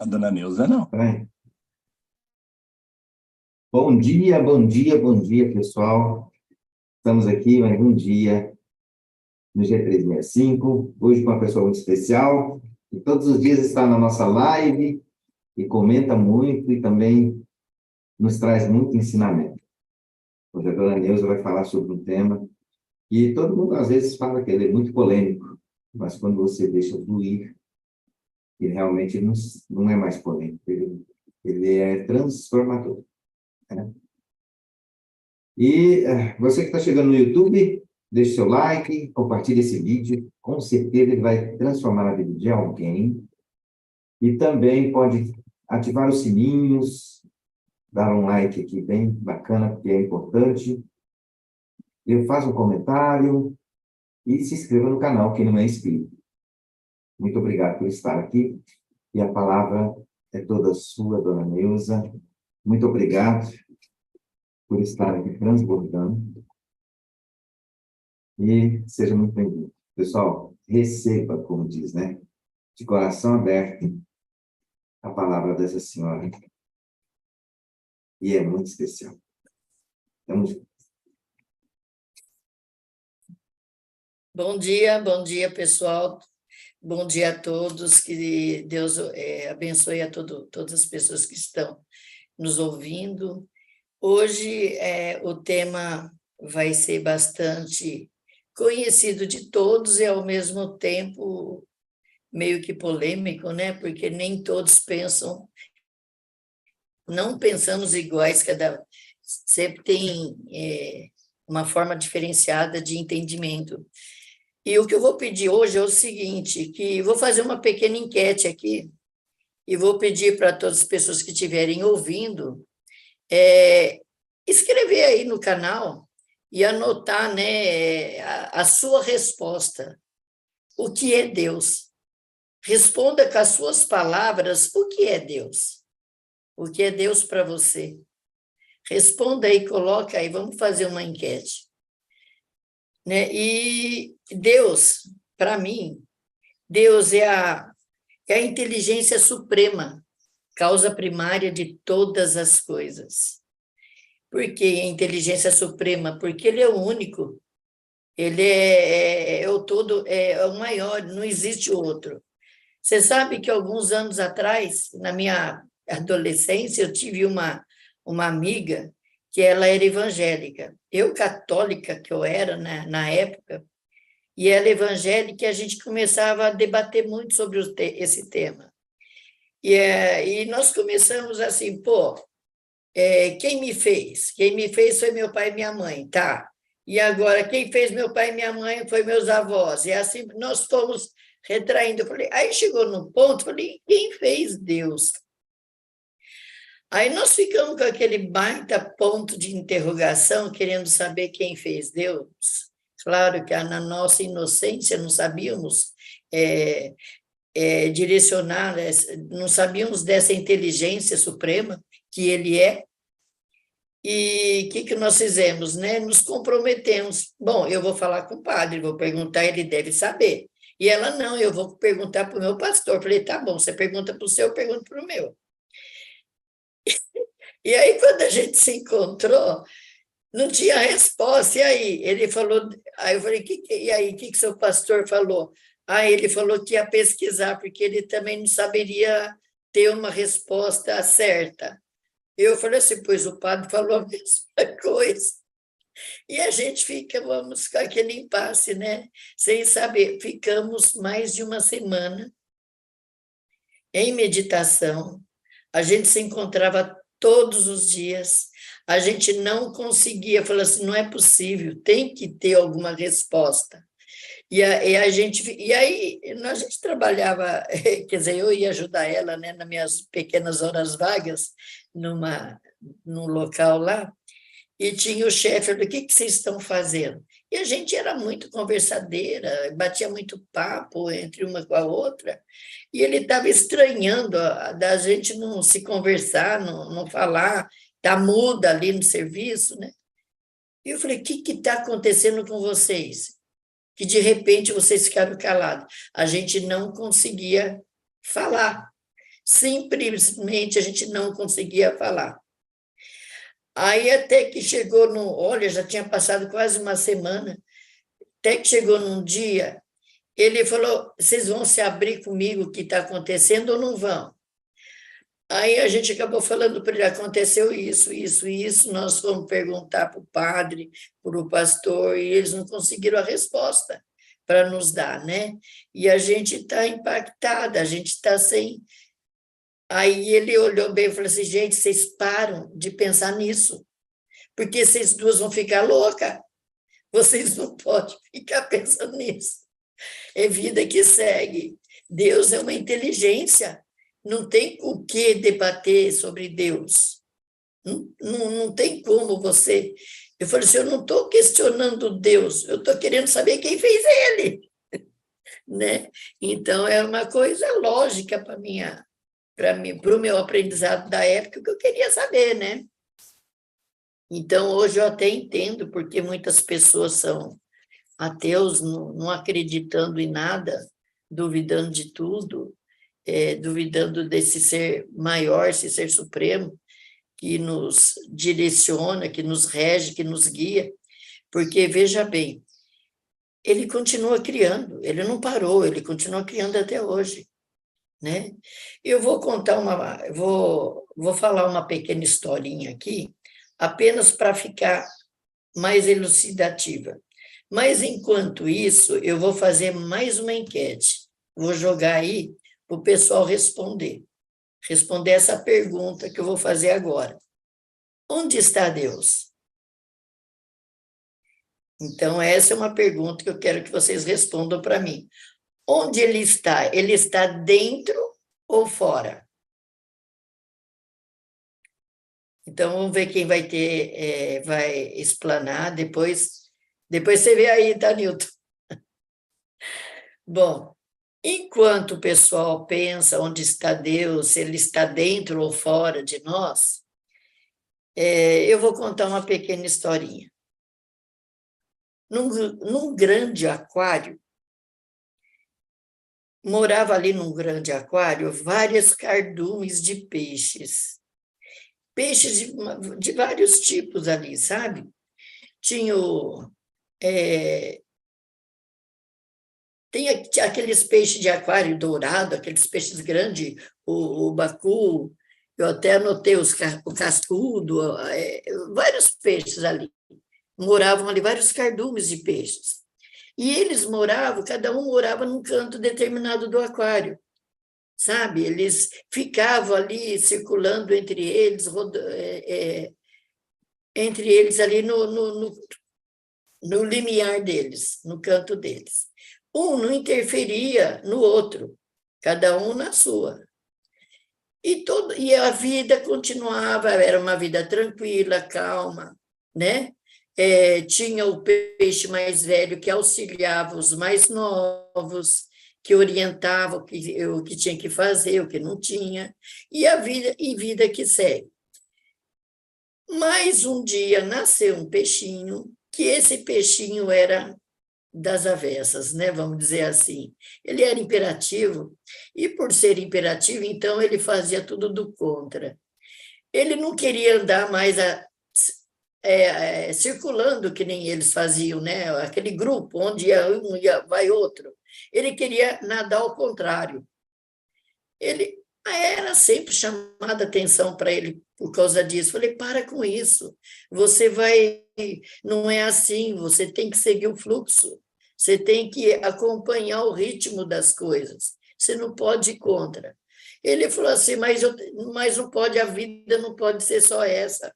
A dona Neuza, não. Bem, bom dia, pessoal. Estamos aqui mais um dia no G365, hoje com uma pessoa muito especial, que todos os dias está na nossa live e comenta muito e também nos traz muito ensinamento. Hoje a dona Neuza vai falar sobre um tema que todo mundo às vezes fala que ele é muito polêmico, mas quando você deixa fluir, ele realmente não é mais polêmico, ele é transformador, né? E você que está chegando no YouTube, deixe seu like, compartilhe esse vídeo, com certeza ele vai transformar a vida de alguém. E também pode ativar os sininhos, dar um like aqui bem bacana, porque é importante. E faz um comentário e se inscreva no canal, quem não é inscrito. Muito obrigado por estar aqui. E a palavra é toda sua, dona Neuza. Muito obrigado por estar aqui transbordando. E seja muito bem-vindo. Pessoal, receba, como diz, né? De coração aberto, a palavra dessa senhora. E é muito especial. Vamos. Bom dia, pessoal. Bom dia a todos. Que Deus abençoe a todas as pessoas que estão nos ouvindo. Hoje o tema vai ser bastante conhecido de todos e, ao mesmo tempo, meio que polêmico, né? Porque nem todos pensam, não pensamos iguais, sempre tem uma forma diferenciada de entendimento. E o que eu vou pedir hoje é o seguinte, que vou fazer uma pequena enquete aqui e vou pedir para todas as pessoas que estiverem ouvindo escrever aí no canal e anotar, né, a sua resposta. O que é Deus? Responda com as suas palavras o que é Deus. O que é Deus para você? Responda aí, coloca aí, vamos fazer uma enquete. Né? E Deus, para mim, Deus é a inteligência suprema, causa primária de todas as coisas. Por que a inteligência suprema? Porque ele é o único, ele é o todo, é o maior, não existe outro. Você sabe que alguns anos atrás, na minha adolescência, eu tive uma amiga que ela era evangélica. Eu, católica que eu era, né, na época, e ela evangélica, e a gente começava a debater muito sobre esse tema. E nós começamos assim, quem me fez? Quem me fez foi meu pai e minha mãe, tá? E agora, quem fez meu pai e minha mãe foi meus avós. E assim, nós fomos retraindo. Eu falei, aí chegou num ponto, falei, quem fez Deus? Aí nós ficamos com aquele baita ponto de interrogação, querendo saber quem fez Deus. Claro que na nossa inocência não sabíamos direcionar, não sabíamos dessa inteligência suprema que ele é. E o que nós fizemos, né? Nos comprometemos. Bom, eu vou falar com o padre, vou perguntar, ele deve saber. E ela, não, eu vou perguntar para o meu pastor. Falei, tá bom, você pergunta para o seu, eu pergunto para o meu. E aí, quando a gente se encontrou, não tinha resposta. E aí? Ele falou, aí eu falei, e aí, o que seu pastor falou? Aí ele falou que ia pesquisar, porque ele também não saberia ter uma resposta certa. Eu falei assim, pois o padre falou a mesma coisa. E a gente vamos com aquele impasse, né? Sem saber. Ficamos mais de uma semana em meditação. A gente se encontrava todos os dias. A gente não conseguia, falou assim, não é possível, tem que ter alguma resposta. E a aí a gente trabalhava, quer dizer, eu ia ajudar ela, né, nas minhas pequenas horas vagas, num local lá, e tinha o chefe, falou, o que vocês estão fazendo? E a gente era muito conversadeira, batia muito papo entre uma com a outra, e ele estava estranhando da gente não se conversar, não falar, tá muda ali no serviço, né? E eu falei, o que está acontecendo com vocês? Que de repente vocês ficaram calados. A gente não conseguia falar. simplesmente a gente não conseguia falar. Aí até que chegou olha, já tinha passado quase uma semana, até que chegou num dia, ele falou, vocês vão se abrir comigo o que está acontecendo ou não vão? Aí a gente acabou falando para ele, aconteceu isso, isso, isso, nós fomos perguntar para o padre, para o pastor, e eles não conseguiram a resposta para nos dar, né? E a gente está impactada, a gente está sem... Aí ele olhou bem e falou assim, gente, vocês param de pensar nisso, porque vocês duas vão ficar loucas, vocês não podem ficar pensando nisso. É vida que segue. Deus é uma inteligência, não tem o que debater sobre Deus. Não tem como você... Eu falei assim, eu não estou questionando Deus, eu estou querendo saber quem fez ele. Né? Então, é uma coisa lógica para o meu aprendizado da época, que eu queria saber, né? Então, hoje eu até entendo porque muitas pessoas são ateus, não acreditando em nada, duvidando de tudo, duvidando desse ser maior, esse ser supremo, que nos direciona, que nos rege, que nos guia, porque, veja bem, ele continua criando, ele não parou, ele continua criando até hoje, né? Eu vou contar vou falar uma pequena historinha aqui, apenas para ficar mais elucidativa. Mas, enquanto isso, eu vou fazer mais uma enquete. Vou jogar aí para o pessoal responder essa pergunta que eu vou fazer agora. Onde está Deus? Então, essa é uma pergunta que eu quero que vocês respondam para mim. Onde ele está? Ele está dentro ou fora? Então, vamos ver quem vai explanar depois. Depois você vê aí, tá, Nilton? Bom, enquanto o pessoal pensa onde está Deus, se ele está dentro ou fora de nós, eu vou contar uma pequena historinha. Num grande aquário, morava ali num grande aquário várias cardumes de peixes. Peixes de vários tipos ali, sabe? Tinha tem aqueles peixes de aquário dourado, aqueles peixes grandes, o bacu, eu até anotei o cascudo, vários peixes ali. Moravam ali vários cardumes de peixes. E eles moravam, cada um morava num canto determinado do aquário, sabe? Eles ficavam ali circulando entre eles, ali no limiar deles, no canto deles. Um não interferia no outro, cada um na sua. E a vida continuava, era uma vida tranquila, calma, né? Tinha o peixe mais velho que auxiliava os mais novos, que orientava o que tinha que fazer, o que não tinha, e a vida que segue. Mas um dia nasceu um peixinho, que esse peixinho era das avessas, né? Vamos dizer assim. Ele era imperativo, e por ser imperativo, então ele fazia tudo do contra. Ele não queria andar mais circulando que nem eles faziam, né? Aquele grupo onde ia um, vai outro. Ele queria nadar ao contrário. Ele era sempre chamada atenção para ele por causa disso. Falei, para com isso. Você vai... Não é assim, você tem que seguir o fluxo. Você tem que acompanhar o ritmo das coisas. Você não pode ir contra. Ele falou assim, mas não pode, a vida não pode ser só essa.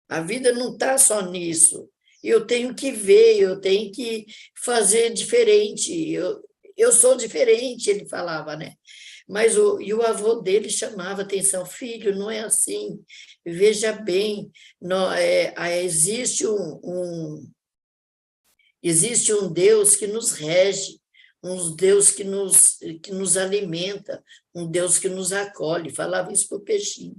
A vida não está só nisso. Eu tenho que ver, eu tenho que fazer diferente. Eu sou diferente, ele falava, né? Mas o avô dele chamava atenção, filho, não é assim. Veja bem, existe um Deus que nos rege, um Deus que nos alimenta, um Deus que nos acolhe. Falava isso para o peixinho.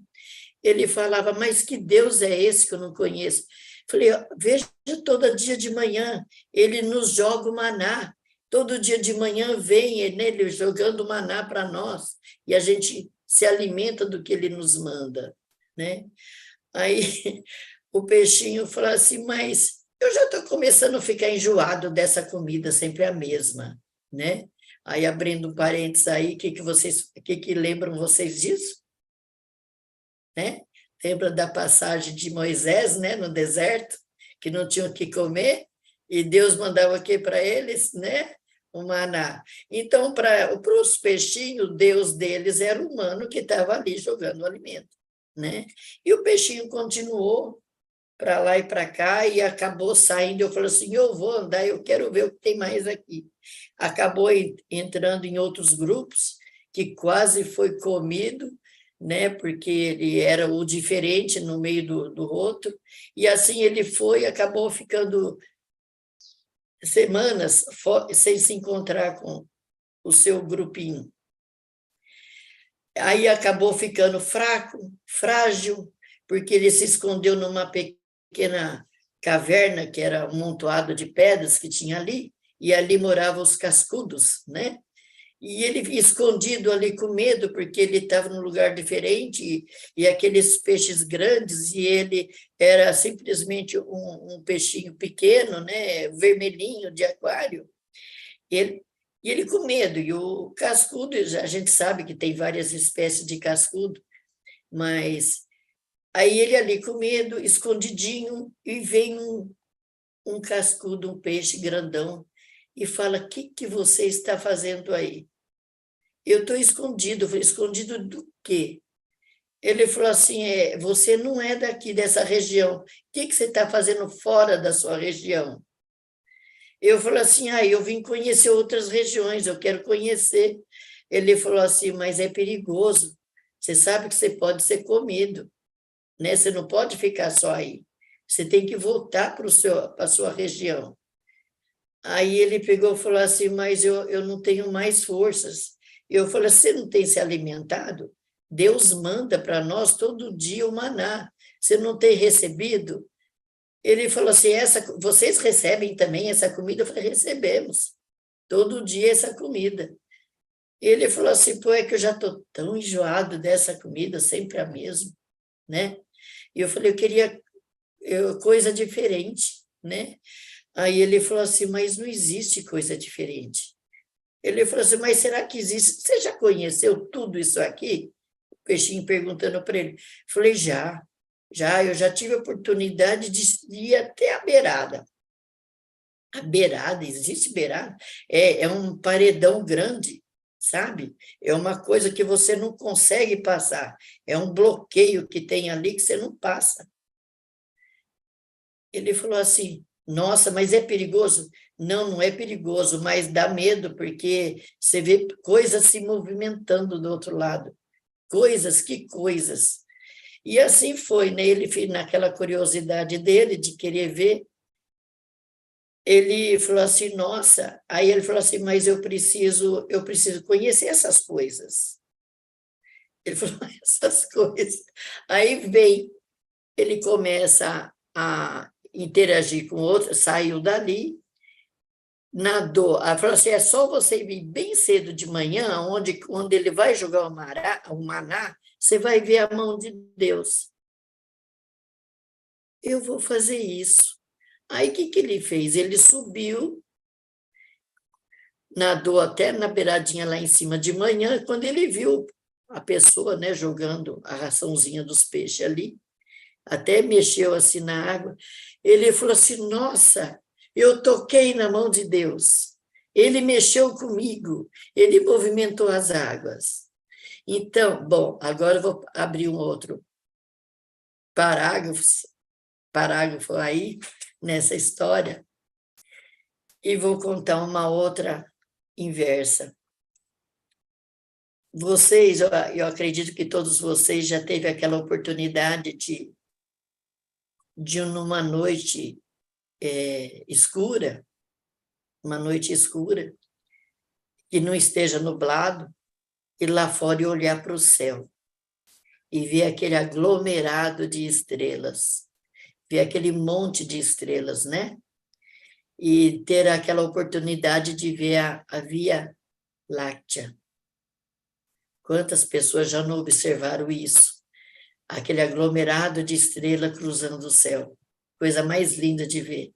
Ele falava, mas que Deus é esse que eu não conheço? Falei, veja, todo dia de manhã, ele nos joga o maná. Todo dia de manhã vem ele jogando maná para nós, e a gente se alimenta do que ele nos manda, né? Aí o peixinho falou assim, mas eu já estou começando a ficar enjoado dessa comida, sempre a mesma, né? Aí, abrindo um parênteses aí, que lembram vocês disso? Né? Lembra da passagem de Moisés, né, no deserto, que não tinham o que comer, e Deus mandava o que para eles, né? O maná. Então, para os peixinhos, o Deus deles era o humano que estava ali jogando o alimento, né? E o peixinho continuou para lá e para cá, e acabou saindo. Eu falei assim, eu vou andar, eu quero ver o que tem mais aqui. Acabou entrando em outros grupos, que quase foi comido, né, porque ele era o diferente no meio do outro, e assim ele foi, acabou ficando semanas sem se encontrar com o seu grupinho. Aí acabou ficando fraco, frágil, porque ele se escondeu numa pequena caverna, que era um amontoado de pedras que tinha ali, e ali moravam os cascudos, né? E ele escondido ali com medo, porque ele estava num lugar diferente, e aqueles peixes grandes, e ele era simplesmente um peixinho pequeno, né? Vermelhinho, de aquário. E ele com medo, e o cascudo, a gente sabe que tem várias espécies de cascudo, mas aí ele ali com medo, escondidinho, e vem um cascudo, um peixe grandão, e fala, o que você está fazendo aí? Eu estou escondido. Eu falei, escondido do quê? Ele falou assim, você não é daqui dessa região, o que você está fazendo fora da sua região? Eu falei assim, eu vim conhecer outras regiões, eu quero conhecer. Ele falou assim, mas é perigoso, você sabe que você pode ser comido, né? Você não pode ficar só aí, você tem que voltar para a sua região. Aí ele pegou e falou assim, mas eu não tenho mais forças. Eu falei, você não tem se alimentado? Deus manda para nós todo dia o maná, você não tem recebido? Ele falou assim, vocês recebem também essa comida? Eu falei, recebemos, todo dia essa comida. Ele falou assim, pô, é que eu já estou tão enjoado dessa comida, sempre a mesma, né? E eu falei, eu queria coisa diferente, né? Aí ele falou assim, mas não existe coisa diferente. Ele falou assim, mas será que existe? Você já conheceu tudo isso aqui? O peixinho perguntando para ele. Falei, eu já tive a oportunidade de ir até a beirada. A beirada, existe beirada? É um paredão grande, sabe? É uma coisa que você não consegue passar. É um bloqueio que tem ali que você não passa. Ele falou assim, nossa, mas é perigoso? Não, não é perigoso, mas dá medo, porque você vê coisas se movimentando do outro lado. Que coisas. E assim foi, né? Ele, naquela curiosidade dele de querer ver, ele falou assim, nossa, aí ele falou assim, mas eu preciso conhecer essas coisas. Ele falou, essas coisas. Aí vem, ele começa a interagir com outros, saiu dali, nadou. Ela falou assim, é só você vir bem cedo de manhã, onde ele vai jogar o maná, você vai ver a mão de Deus. Eu vou fazer isso. Aí, o que ele fez? Ele subiu, nadou até na beiradinha lá em cima de manhã, quando ele viu a pessoa, né, jogando a raçãozinha dos peixes ali, até mexeu assim na água, ele falou assim, nossa, eu toquei na mão de Deus, ele mexeu comigo, ele movimentou as águas. Então, bom, agora eu vou abrir um outro parágrafo aí, nessa história, e vou contar uma outra inversa. Vocês, eu acredito que todos vocês já teve aquela oportunidade de numa noite escura, uma noite escura, que não esteja nublado, ir lá fora e olhar para o céu, e ver aquele aglomerado de estrelas, ver aquele monte de estrelas, né? E ter aquela oportunidade de ver a Via Láctea. Quantas pessoas já não observaram isso? Aquele aglomerado de estrela cruzando o céu. Coisa mais linda de ver.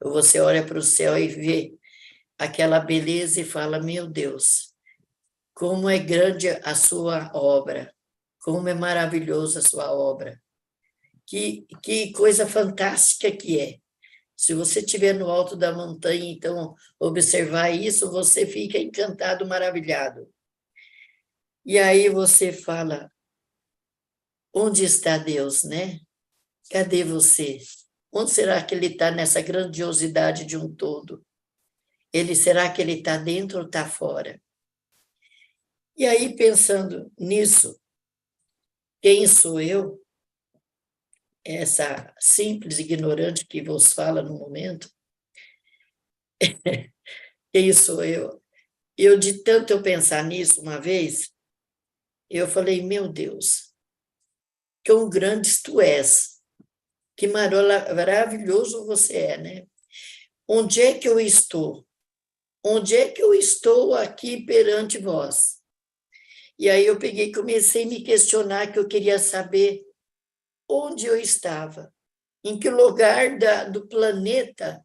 Você olha para o céu e vê aquela beleza e fala, meu Deus, como é grande a sua obra, como é maravilhosa a sua obra. Que coisa fantástica que é. Se você estiver no alto da montanha, então, observar isso, você fica encantado, maravilhado. E aí você fala, onde está Deus, né? Cadê você? Onde será que ele está nessa grandiosidade de um todo? Será que ele está dentro ou está fora? E aí, pensando nisso, quem sou eu? Essa simples ignorante que vos fala no momento, quem sou eu? De tanto eu pensar nisso uma vez, eu falei, meu Deus, quão grandes tu és, que maravilhoso você é, né? Onde é que eu estou? Onde é que eu estou aqui perante vós? E aí eu peguei e comecei a me questionar, que eu queria saber onde eu estava, em que lugar do planeta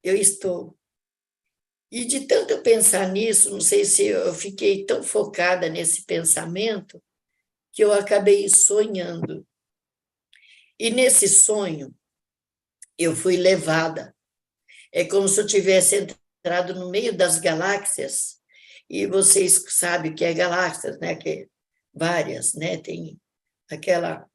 eu estou. E de tanto eu pensar nisso, não sei se eu fiquei tão focada nesse pensamento, que eu acabei sonhando. E nesse sonho, eu fui levada. É como se eu tivesse entrado no meio das galáxias, e vocês sabem o que é galáxias, né? Que várias, né? Tem aquela...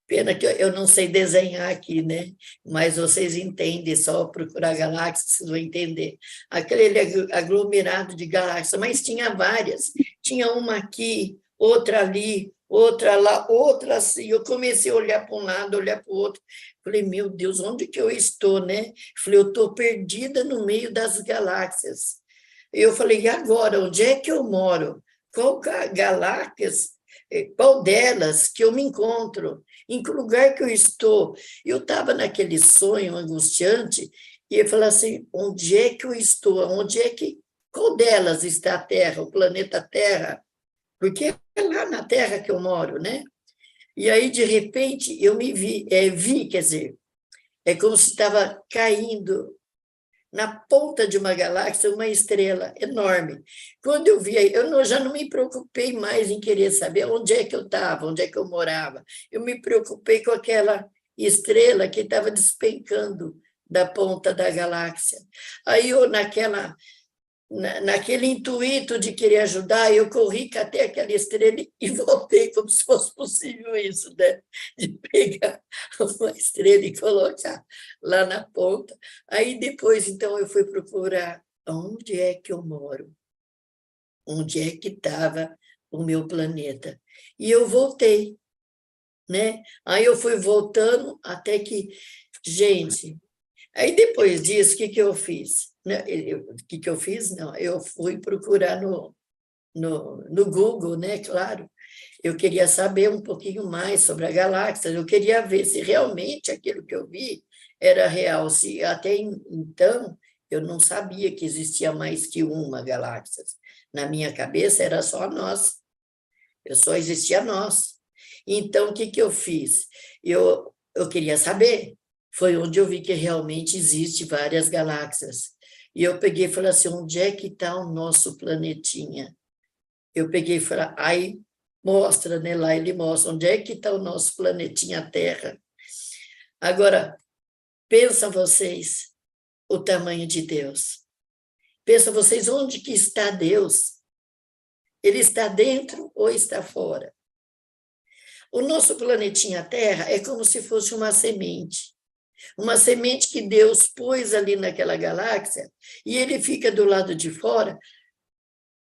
Pena que eu não sei desenhar aqui, né? Mas vocês entendem, só procurar galáxias, vocês vão entender. Aquele aglomerado de galáxias, mas tinha várias. Tinha uma aqui, outra ali, outra lá, outra assim. Eu comecei a olhar para um lado, olhar para o outro. Falei, meu Deus, onde que eu estou, né? Falei, eu estou perdida no meio das galáxias. Eu falei, e agora, onde é que eu moro? Qual galáxias, qual delas que eu me encontro? Em que lugar que eu estou? Eu estava naquele sonho angustiante e eu falei assim, onde é que eu estou? Qual delas está a Terra, o planeta Terra? Porque é lá na Terra que eu moro, né? E aí, de repente, eu me vi, quer dizer, é como se estava caindo na ponta de uma galáxia, uma estrela enorme. Quando eu vi, já não me preocupei mais em querer saber onde é que eu estava, onde é que eu morava. Eu me preocupei com aquela estrela que estava despencando da ponta da galáxia. Aí eu, naquele intuito de querer ajudar, eu corri até aquela estrela e voltei como se fosse possível isso, né? De pegar uma estrela e colocar lá na ponta. Aí depois, então, eu fui procurar onde é que eu moro, onde é que estava o meu planeta. E eu voltei, né? Aí eu fui voltando até que, gente, aí depois disso, o que eu fiz? O que eu fiz? Não, eu fui procurar no Google, né? Claro, eu queria saber um pouquinho mais sobre a galáxia, eu queria ver se realmente aquilo que eu vi era real, se até então eu não sabia que existia mais que uma galáxia. Na minha cabeça era só nós, só existia nós. Então, o que eu fiz? Eu queria saber, foi onde eu vi que realmente existe várias galáxias. E eu peguei e falei assim, onde é que está o nosso planetinha? Eu peguei e falei, aí mostra, né? Lá ele mostra onde é que está o nosso planetinha Terra. Agora, pensa vocês o tamanho de Deus. Pensa vocês onde que está Deus. Ele está dentro ou está fora? O nosso planetinha Terra é como se fosse uma semente que Deus pôs ali naquela galáxia, e ele fica do lado de fora,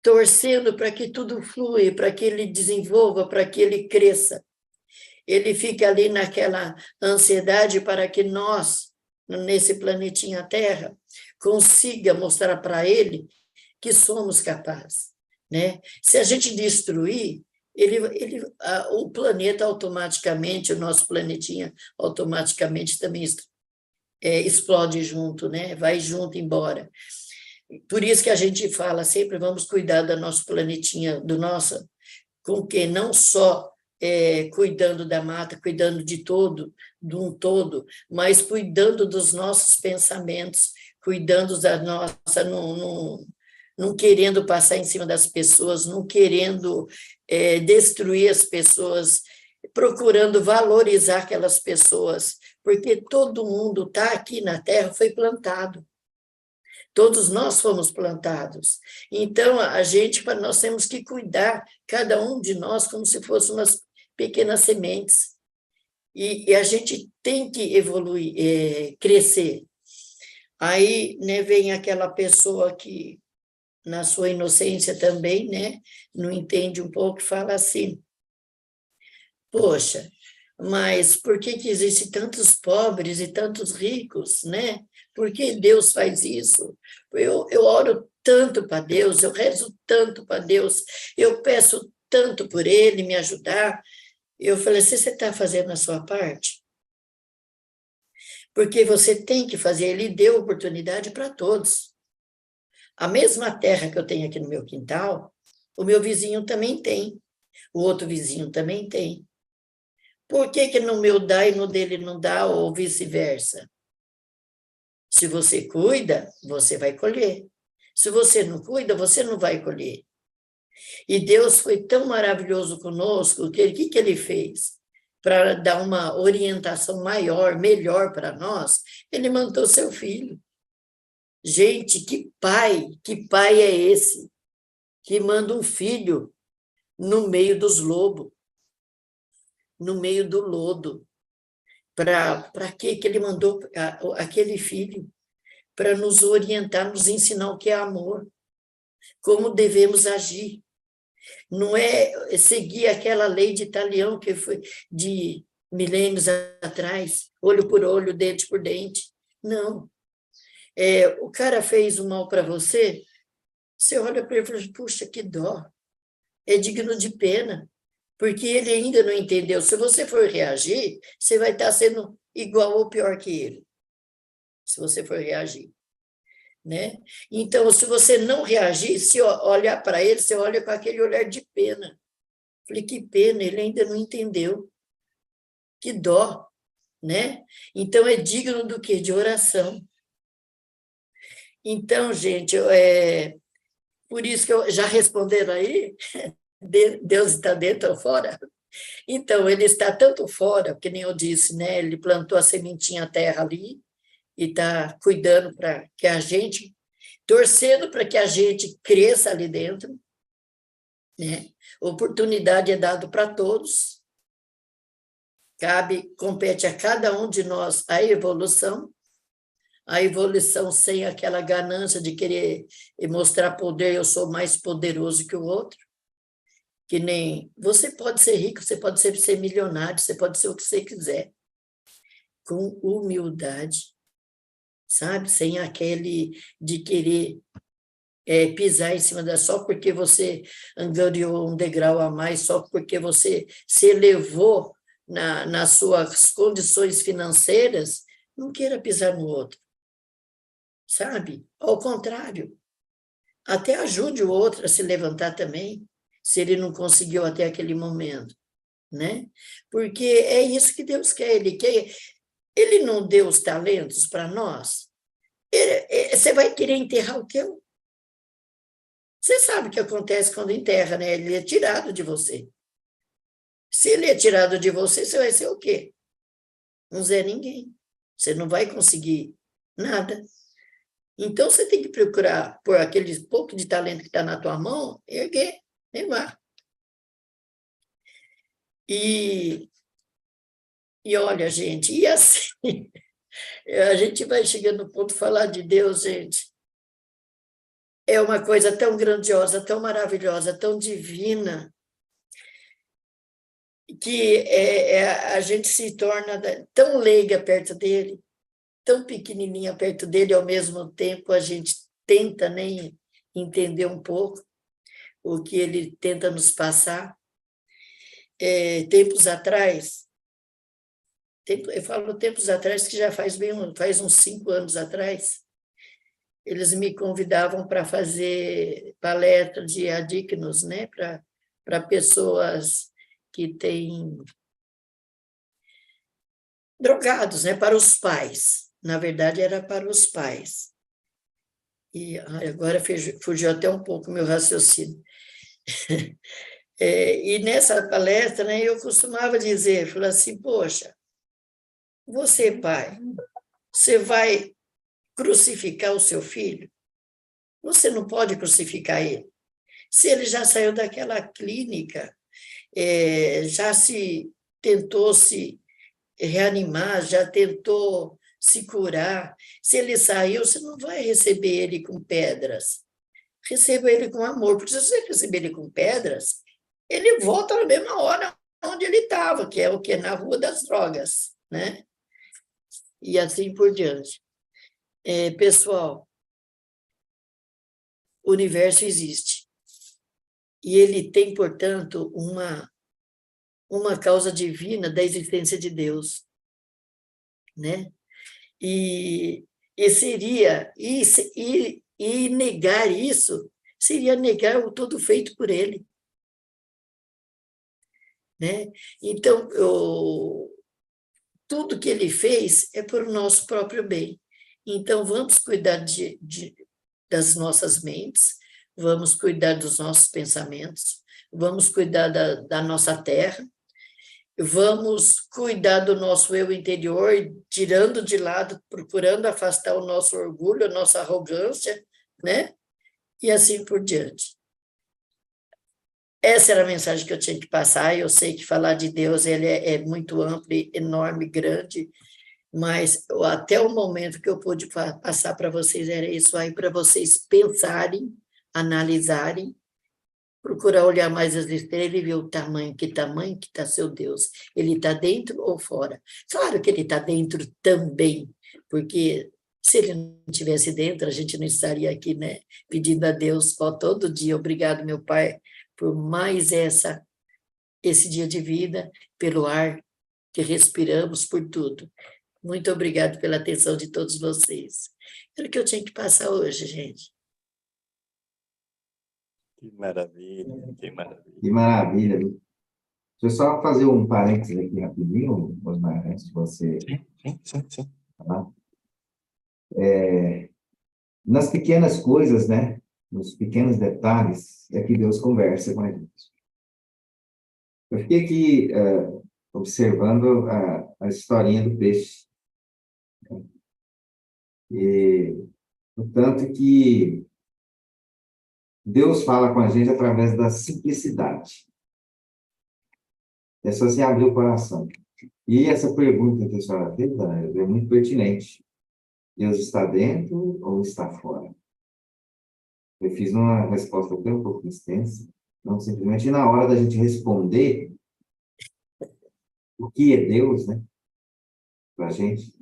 torcendo para que tudo flua, para que ele desenvolva, para que ele cresça. Ele fica ali naquela ansiedade para que nós, nesse planetinha Terra, consiga mostrar para ele que somos capazes, né? Se a gente destruir, o planeta automaticamente, o nosso planetinha automaticamente também explode junto, né? Vai junto embora. Por isso que a gente fala sempre, vamos cuidar do nosso planetinha, do nosso, com que não só cuidando da mata, cuidando de um todo, mas cuidando dos nossos pensamentos, cuidando da nossa, não querendo passar em cima das pessoas, não querendo destruir as pessoas, procurando valorizar aquelas pessoas, porque todo mundo está aqui na Terra, foi plantado. Todos nós fomos plantados. Então, nós temos que cuidar, cada um de nós, como se fossem umas pequenas sementes. E a gente tem que evoluir, crescer. Aí, né, vem aquela pessoa que, na sua inocência também, né, não entende um pouco, fala assim, poxa, mas por que existem tantos pobres e tantos ricos, né? Por que Deus faz isso? Eu oro tanto para Deus, eu rezo tanto para Deus, eu peço tanto por Ele me ajudar. Eu falei, você está fazendo a sua parte? Porque você tem que fazer, Ele deu oportunidade para todos. A mesma terra que eu tenho aqui no meu quintal, o meu vizinho também tem, o outro vizinho também tem. Por que no meu dá e no dele não dá, ou vice-versa? Se você cuida, você vai colher. Se você não cuida, você não vai colher. E Deus foi tão maravilhoso conosco, que o que Ele fez? Para dar uma orientação maior, melhor para nós, Ele mandou seu filho. Gente, que pai é esse que manda um filho no meio dos lobos, no meio do lodo? Para que Ele mandou aquele filho? Para nos orientar, nos ensinar o que é amor, como devemos agir. Não é seguir aquela lei de Italião que foi de milênios atrás, olho por olho, dente por dente. Não. O cara fez o mal para você, você olha para ele e fala, puxa, que dó. É digno de pena, porque ele ainda não entendeu. Se você for reagir, você vai estar sendo igual ou pior que ele, se você for reagir. Né? Então, se você não reagir, se olhar para ele, você olha com aquele olhar de pena. Falei, que pena, ele ainda não entendeu. Que dó, né? Então, é digno do quê? De oração. Então, gente, por isso que já responderam aí, Deus está dentro ou fora? Então, ele está tanto fora, que nem eu disse, né? Ele plantou a sementinha terra ali e está cuidando para que a gente, torcendo para que a gente cresça ali dentro, né? Oportunidade é dado para todos, compete a cada um de nós a evolução sem aquela ganância de querer mostrar poder, eu sou mais poderoso que o outro, que nem, você pode ser rico, você pode ser milionário, você pode ser o que você quiser, com humildade, sabe? Sem aquele de querer pisar em cima só porque você angariou um degrau a mais, só porque você se elevou nas suas condições financeiras, não queira pisar no outro, sabe? Ao contrário, até ajude o outro a se levantar também, se ele não conseguiu até aquele momento, né? Porque é isso que Deus quer, Ele não deu os talentos para nós, você vai querer enterrar o teu? Você sabe o que acontece quando enterra, né? Ele é tirado de você. Se ele é tirado de você, você vai ser o quê? Um Zé Ninguém. Você não vai conseguir nada. Então, você tem que procurar, por aquele pouco de talento que está na tua mão, erguer, levar. E olha, gente, e assim, a gente vai chegando no ponto de falar de Deus, gente. É uma coisa tão grandiosa, tão maravilhosa, tão divina, que a gente se torna tão leiga perto dele, tão pequenininha perto dele, ao mesmo tempo a gente tenta nem entender um pouco o que ele tenta nos passar. Tempos atrás, eu falo tempos atrás, que já faz uns 5 anos atrás, eles me convidavam para fazer palestra de adíquinos, né? Para pessoas que têm drogados, né? Para os pais. Na verdade, era para os pais. E agora fugiu até um pouco o meu raciocínio. E nessa palestra, né, eu costumava dizer, falar assim, poxa, você, pai, você vai crucificar o seu filho? Você não pode crucificar ele. Se ele já saiu daquela clínica, já tentou se reanimar, já tentou se curar, se ele saiu, você não vai receber ele com pedras. Receba ele com amor, porque se você receber ele com pedras, ele volta na mesma hora onde ele estava, que é o quê? Na rua das drogas, né? E assim por diante. Pessoal, o universo existe. E ele tem, portanto, uma causa divina da existência de Deus, né? E negar isso seria negar o todo feito por ele, né? Então, tudo que ele fez é por nosso próprio bem. Então, vamos cuidar das nossas mentes, vamos cuidar dos nossos pensamentos, vamos cuidar da nossa terra, vamos cuidar do nosso eu interior, tirando de lado, procurando afastar o nosso orgulho, a nossa arrogância, né? E assim por diante. Essa era a mensagem que eu tinha que passar. Eu sei que falar de Deus ele é muito amplo, enorme, grande, mas até o momento que eu pude passar para vocês era isso aí, para vocês pensarem, analisarem, procurar olhar mais as estrelas e ver o tamanho que está seu Deus. Ele está dentro ou fora? Claro que ele está dentro também, porque se ele não estivesse dentro, a gente não estaria aqui, né? Pedindo a Deus todo dia, obrigado, meu Pai, por mais esse dia de vida, pelo ar que respiramos, por tudo. Muito obrigado pela atenção de todos vocês. Era o que eu tinha que passar hoje, gente. Que maravilha, que maravilha. Que maravilha. Deixa eu só fazer um parênteses aqui rapidinho, Osmar, antes de você Sim. falar. Nas pequenas coisas, né? Nos pequenos detalhes, é que Deus conversa com a gente. Eu fiquei aqui observando a historinha do peixe. E o tanto que Deus fala com a gente através da simplicidade. É só você abrir o coração. E essa pergunta que a senhora fez, é muito pertinente. Deus está dentro ou está fora? Eu fiz uma resposta até um pouco extensa. Então, simplesmente na hora da gente responder o que é Deus, né? Para a gente,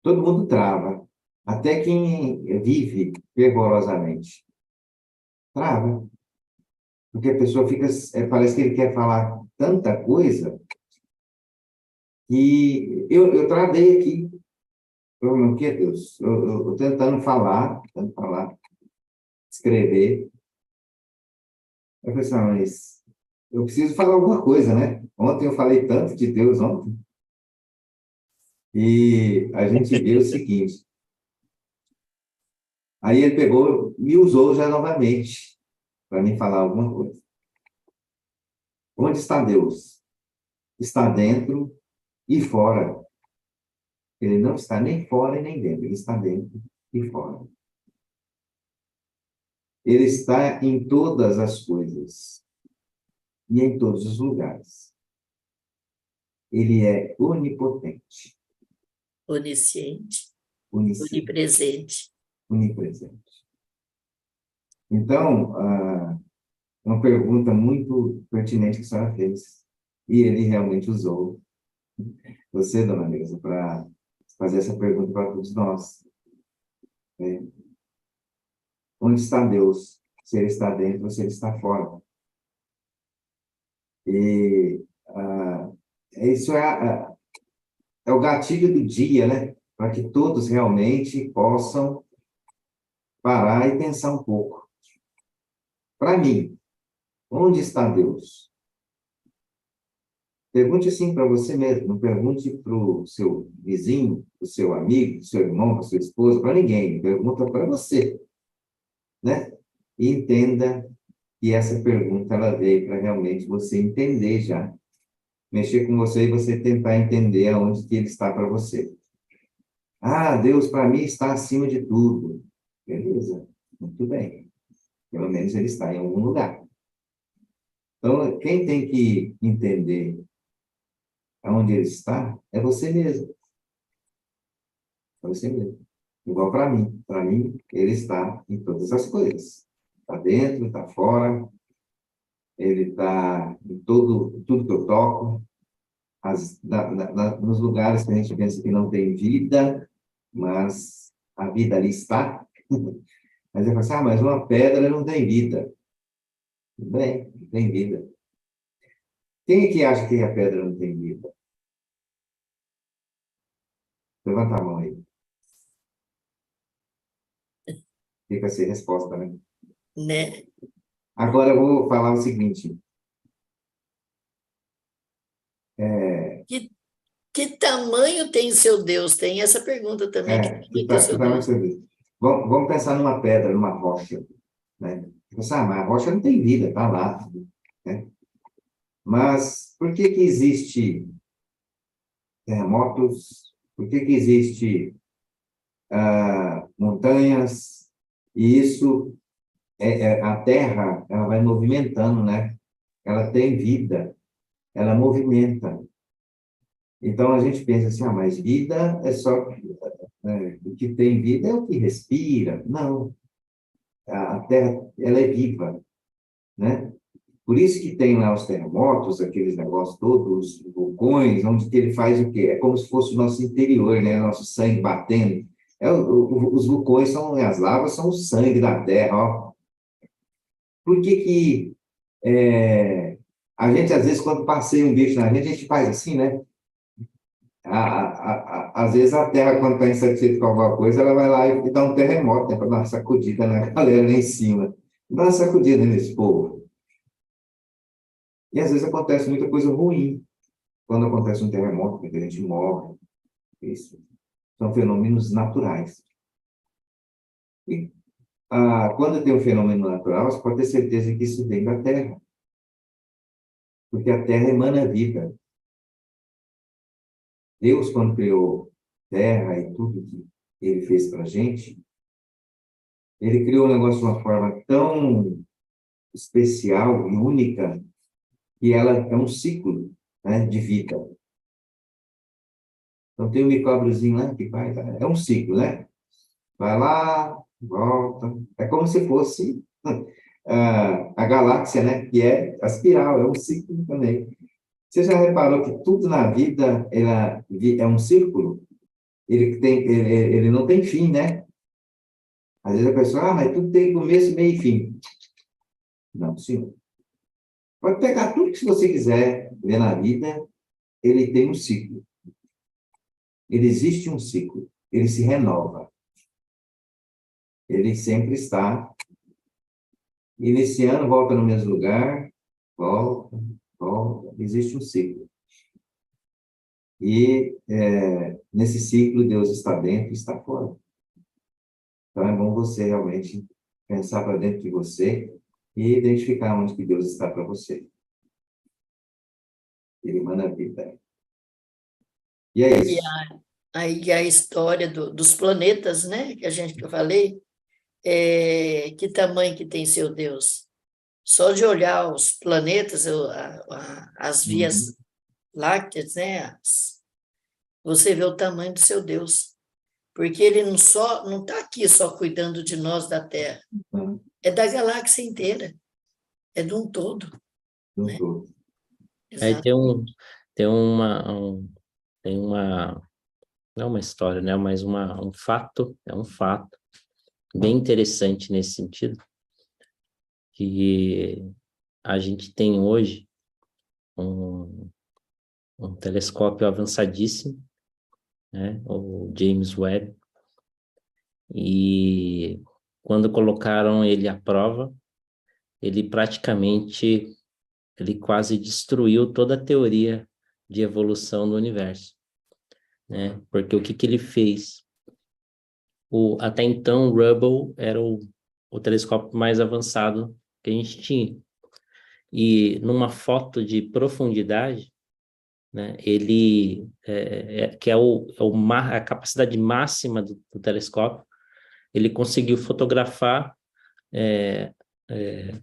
todo mundo trava. Até quem vive fervorosamente. Trava. Porque a pessoa fica, parece que ele quer falar tanta coisa que eu travei aqui. O que é Deus? Eu tentando falar, escrever. Eu falei assim, mas eu preciso falar alguma coisa, né? Ontem eu falei tanto de Deus, ontem. E a gente vê o seguinte. Aí ele pegou, me usou já novamente para me falar alguma coisa. Onde está Deus? Está dentro e fora. Ele não está nem fora e nem dentro, ele está dentro e fora. Ele está em todas as coisas e em todos os lugares. Ele é onipotente. Onisciente, Onisciente. onipresente. Então, uma pergunta muito pertinente que a senhora fez. E ele realmente usou você, dona Neuza, para fazer essa pergunta para todos nós. Onde está Deus? Se ele está dentro ou se ele está fora? E isso é o gatilho do dia, né? Para que todos realmente possam parar e pensar um pouco. Para mim, onde está Deus? Pergunte assim para você mesmo, não pergunte para o seu vizinho, para o seu amigo, para o seu irmão, para a sua esposa, para ninguém. Pergunta para você, né? E entenda que essa pergunta ela veio para realmente você entender já. Mexer com você e você tentar entender aonde que ele está para você. Ah, Deus para mim está acima de tudo. Beleza, muito bem. Pelo menos ele está em algum lugar. Então, quem tem que entender aonde ele está é você mesmo. É você mesmo. Igual para mim. Para mim, ele está em todas as coisas. Está dentro, está fora. Ele está em tudo que eu toco. Nos lugares que a gente pensa que não tem vida, mas a vida ali está. Mas eu falo assim, mas uma pedra não tem vida. Tudo bem, não tem vida. Quem é que acha que a pedra não tem vida? Levanta a mão aí. Fica sem resposta, né? Né? Agora eu vou falar o seguinte. Que tamanho tem seu Deus? Tem essa pergunta também, que tamanho tem seu Deus? Vamos pensar numa pedra, numa rocha, né? Mas a rocha não tem vida, está lá, né? Mas por que que existe terremotos? Por que que existe montanhas? E isso, a Terra, ela vai movimentando, né? Ela tem vida, ela movimenta. Então, a gente pensa assim, mas vida é só... o que tem vida é o que respira. Não. A Terra, ela é viva, né? Por isso que tem lá os terremotos, aqueles negócios todos, os vulcões, onde que ele faz o quê? É como se fosse o nosso interior, né? Nosso sangue batendo. Os vulcões são, as lavas são o sangue da Terra, ó. Por que que a gente, às vezes, quando passeia um bicho na gente, a gente faz assim, né? Às vezes a Terra, quando está insatisfeita com alguma coisa, ela vai lá e dá um terremoto, né? Para dar uma sacudida na galera lá em cima. Dá uma sacudida nesse povo. E às vezes acontece muita coisa ruim. Quando acontece um terremoto, porque a gente morre. Isso. São fenômenos naturais. E quando tem um fenômeno natural, você pode ter certeza que isso vem da Terra. Porque a Terra emana vida. Deus, quando criou Terra e tudo que ele fez para a gente, ele criou um negócio de uma forma tão especial e única que ela é um ciclo, né, de vida. Então, tem um micróbiozinho lá que vai... É um ciclo, né? Vai lá, volta. É como se fosse a galáxia, né? Que é a espiral, é um ciclo também. Você já reparou que tudo na vida é um círculo? Ele não tem fim, né? Às vezes a pessoa, mas tudo tem começo, meio e fim. Não, senhor. Pode pegar tudo que você quiser ver na vida, ele tem um ciclo. Ele existe um ciclo. Ele se renova. Ele sempre está iniciando, volta no mesmo lugar, volta, volta. Existe um ciclo. E nesse ciclo, Deus está dentro e está fora. Então, é bom você realmente pensar para dentro de você e identificar onde que Deus está para você. Ele manda a vida. E é isso. Aí a história dos planetas, né? Que eu falei, que tamanho que tem seu Deus? Só de olhar os planetas, as vias lácteas, né? Você vê o tamanho do seu Deus. Porque ele não está aqui só cuidando de nós da Terra. É da galáxia inteira. É de um todo. Né? Aí tem uma, não é uma história, né? Mas um fato bem interessante nesse sentido, que a gente tem hoje um telescópio avançadíssimo, né? O James Webb, e quando colocaram ele à prova, ele quase destruiu toda a teoria de evolução do universo, né? Porque o que ele fez? Até então, o Hubble era o telescópio mais avançado que a gente tinha. E numa foto de profundidade, né, ele, que é a capacidade máxima do telescópio, ele conseguiu fotografar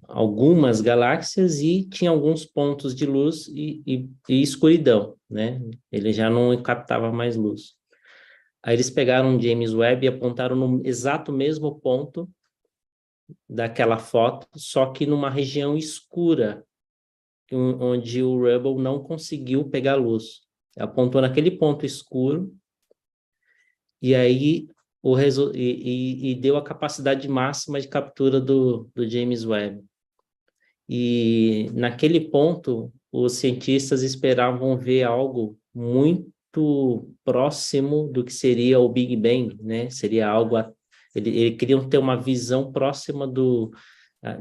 algumas galáxias e tinha alguns pontos de luz e escuridão, né? Ele já não captava mais luz. Aí eles pegaram o James Webb e apontaram no exato mesmo ponto daquela foto, só que numa região escura, onde o Hubble não conseguiu pegar luz. Apontou naquele ponto escuro e aí deu a capacidade máxima de captura do James Webb. E naquele ponto, os cientistas esperavam ver algo muito próximo do que seria o Big Bang, né? Seria algo... Eles queriam ter uma visão próxima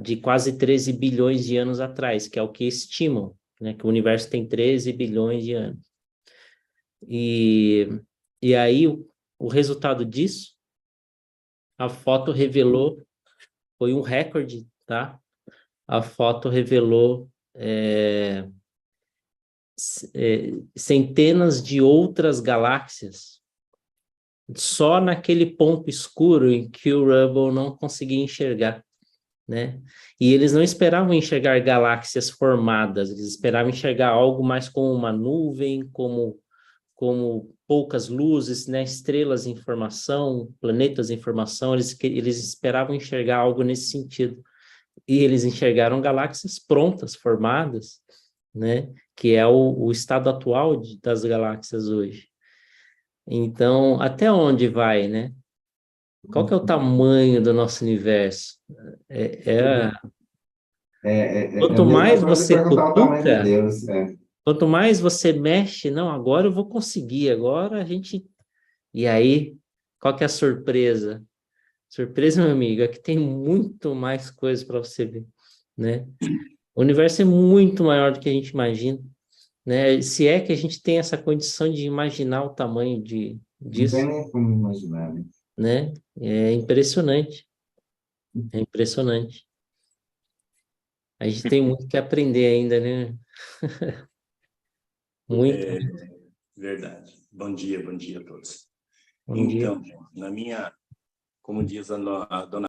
de quase 13 bilhões de anos atrás, que é o que estimam, né? Que o universo tem 13 bilhões de anos. E aí, o resultado disso, a foto revelou, foi um recorde, tá? A foto revelou centenas de outras galáxias só naquele ponto escuro em que o Hubble não conseguia enxergar, né? E eles não esperavam enxergar galáxias formadas, eles esperavam enxergar algo mais como uma nuvem, como poucas luzes, né? Estrelas em formação, planetas em formação, eles esperavam enxergar algo nesse sentido. E eles enxergaram galáxias prontas, formadas, né? Que é o estado atual das galáxias hoje. Então, até onde vai, né? Qual que é o tamanho do nosso universo? Quanto mesmo mais para você você perguntar o tamanho de cutuca, Deus. quanto mais você mexe, não, agora eu vou conseguir, agora a gente... E aí, qual que é a surpresa? Surpresa, meu amigo, é que tem muito mais coisas para você ver, né? O universo é muito maior do que a gente imagina, né? Se é que a gente tem essa condição de imaginar o tamanho Não tem disso, nem como imaginar, né? né? É impressionante, é impressionante. A gente tem muito que aprender ainda, né? Muito. É verdade. Bom dia a todos. Bom dia. Então, como diz a dona